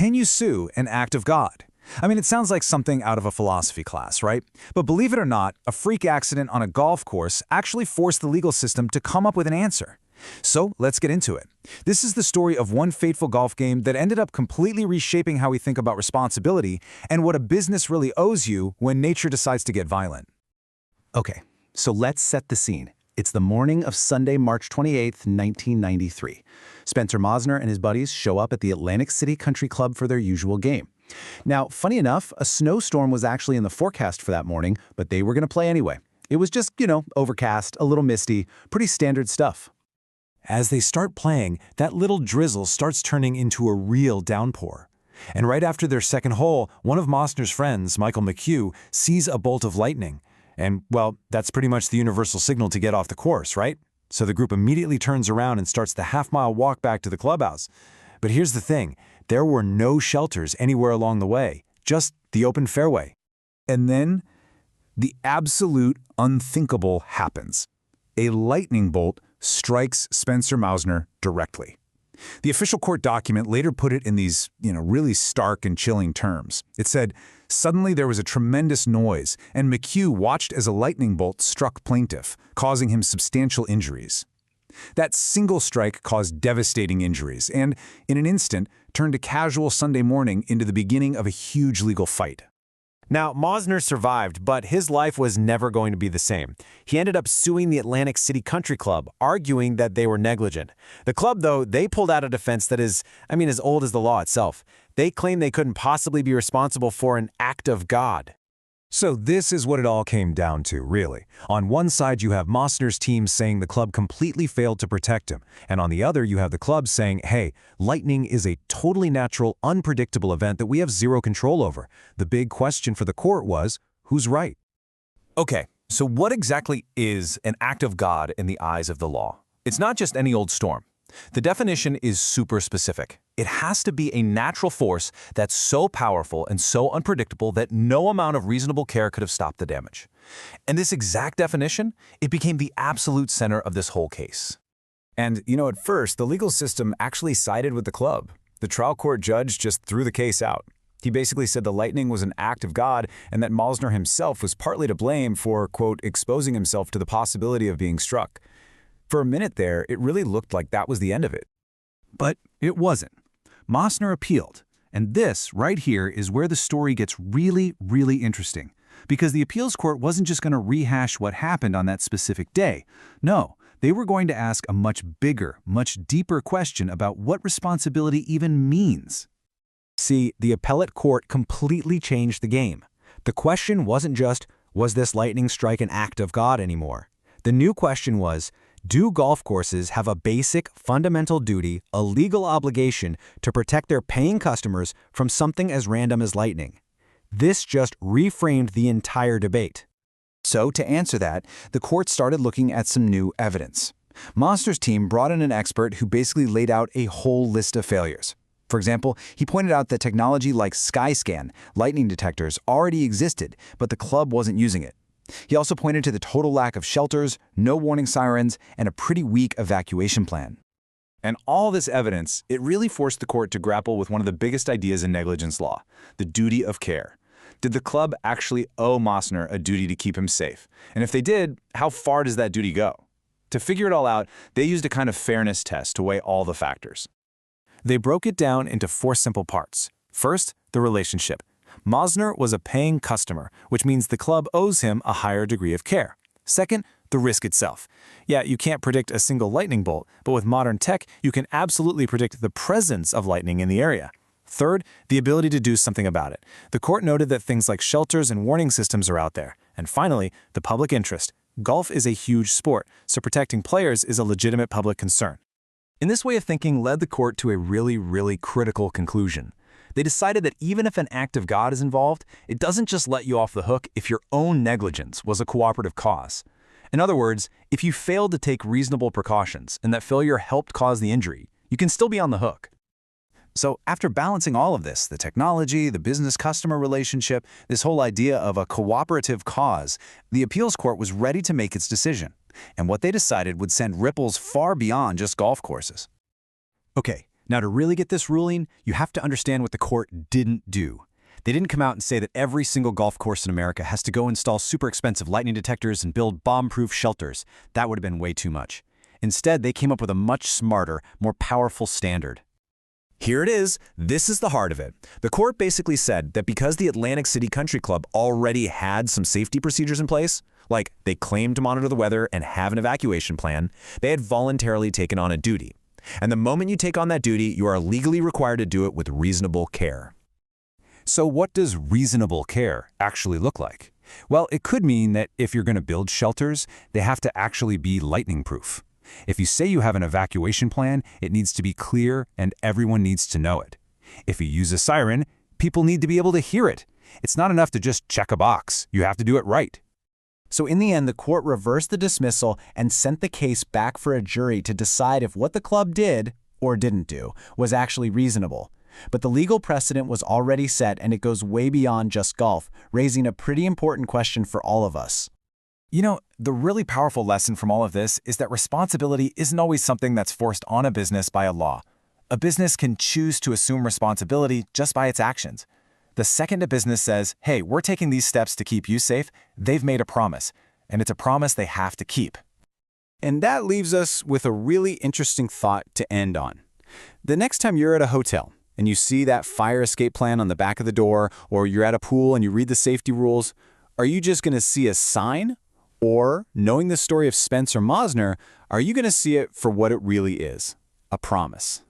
can you sue an act of God? I mean, it sounds like something out of a philosophy class, right? But believe it or not, a freak accident on a golf course actually forced the legal system to come up with an answer. So let's get into it. This is the story of one fateful golf game that ended up completely reshaping how we think about responsibility and what a business really owes you when nature decides to get violent. Okay, so let's set the scene. It's the morning of Sunday, March 28th, 1993. Spencer Maussner and his buddies show up at the Atlantic City Country Club for their usual game. Now, funny enough, a snowstorm was actually in the forecast for that morning, but they were going to play anyway. It was just, overcast, a little misty, pretty standard stuff. As they start playing, that little drizzle starts turning into a real downpour. And right after their second hole, one of Maussner's friends, Michael McHugh, sees a bolt of lightning. And, well, that's pretty much the universal signal to get off the course, right? So the group immediately turns around and starts the half-mile walk back to the clubhouse. But here's the thing, there were no shelters anywhere along the way, just the open fairway. And then, the absolute unthinkable happens. A lightning bolt strikes Spencer Maussner directly. The official court document later put it in these, really stark and chilling terms. It said, "Suddenly there was a tremendous noise, and McHugh watched as a lightning bolt struck plaintiff, causing him substantial injuries." That single strike caused devastating injuries and, in an instant, turned a casual Sunday morning into the beginning of a huge legal fight. Now, Maussner survived, but his life was never going to be the same. He ended up suing the Atlantic City Country Club, arguing that they were negligent. The club, though, they pulled out a defense that is, as old as the law itself. They claimed they couldn't possibly be responsible for an act of God. So this is what it all came down to, really. On one side, you have Maussner's team saying the club completely failed to protect him, and on the other, you have the club saying, hey, lightning is a totally natural, unpredictable event that we have zero control over. The big question for the court was, who's right? Okay, so what exactly is an act of God in the eyes of the law? It's not just any old storm. The definition is super specific. It has to be a natural force that's so powerful and so unpredictable that no amount of reasonable care could have stopped the damage. And this exact definition, it became the absolute center of this whole case. And, at first, the legal system actually sided with the club. The trial court judge just threw the case out. He basically said the lightning was an act of God and that Maussner himself was partly to blame for, quote, exposing himself to the possibility of being struck. For a minute there, it really looked like that was the end of it. But it wasn't. Maussner appealed, and this right here is where the story gets really, really interesting, because the appeals court wasn't just going to rehash what happened on that specific day. No, they were going to ask a much bigger, much deeper question about what responsibility even means. See, the appellate court completely changed the game. The question wasn't just, was this lightning strike an act of God anymore? The new question was, do golf courses have a basic, fundamental duty, a legal obligation to protect their paying customers from something as random as lightning? This just reframed the entire debate. So, to answer that, the court started looking at some new evidence. Maussner's team brought in an expert who basically laid out a whole list of failures. For example, he pointed out that technology like SkyScan, lightning detectors, already existed, but the club wasn't using it. He also pointed to the total lack of shelters, no warning sirens, and a pretty weak evacuation plan. And all this evidence, it really forced the court to grapple with one of the biggest ideas in negligence law, the duty of care. Did the club actually owe Maussner a duty to keep him safe? And if they did, how far does that duty go? To figure it all out, they used a kind of fairness test to weigh all the factors. They broke it down into 4 simple parts. First, the relationship. Maussner was a paying customer, which means the club owes him a higher degree of care. Second, the risk itself. Yeah, you can't predict a single lightning bolt, but with modern tech, you can absolutely predict the presence of lightning in the area. Third, the ability to do something about it. The court noted that things like shelters and warning systems are out there. And finally, the public interest. Golf is a huge sport, so protecting players is a legitimate public concern. And this way of thinking led the court to a really, really critical conclusion. They decided that even if an act of God is involved, it doesn't just let you off the hook if your own negligence was a cooperative cause. In other words, if you failed to take reasonable precautions and that failure helped cause the injury, you can still be on the hook. So after balancing all of this, the technology, the business-customer relationship, this whole idea of a cooperative cause, the appeals court was ready to make its decision. And what they decided would send ripples far beyond just golf courses. Okay, Now, to really get this ruling, you have to understand what the court didn't do. They didn't come out and say that every single golf course in America has to go install super expensive lightning detectors and build bomb-proof shelters. That would have been way too much. Instead, they came up with a much smarter, more powerful standard. Here it is. This is the heart of it. The court basically said that because the Atlantic City Country Club already had some safety procedures in place, like they claimed to monitor the weather and have an evacuation plan, they had voluntarily taken on a duty. And the moment you take on that duty, you are legally required to do it with reasonable care. So what does reasonable care actually look like? Well, it could mean that if you're going to build shelters, they have to actually be lightning-proof. If you say you have an evacuation plan, it needs to be clear and everyone needs to know it. If you use a siren, people need to be able to hear it. It's not enough to just check a box. You have to do it right. So in the end, the court reversed the dismissal and sent the case back for a jury to decide if what the club did, or didn't do, was actually reasonable. But the legal precedent was already set and it goes way beyond just golf, raising a pretty important question for all of us. You know, the really powerful lesson from all of this is that responsibility isn't always something that's forced on a business by a law. A business can choose to assume responsibility just by its actions. The second a business says, hey, we're taking these steps to keep you safe, they've made a promise, and it's a promise they have to keep. And that leaves us with a really interesting thought to end on. The next time you're at a hotel and you see that fire escape plan on the back of the door, or you're at a pool and you read the safety rules, are you just going to see a sign? Or, knowing the story of Spencer Maussner, are you going to see it for what it really is? A promise.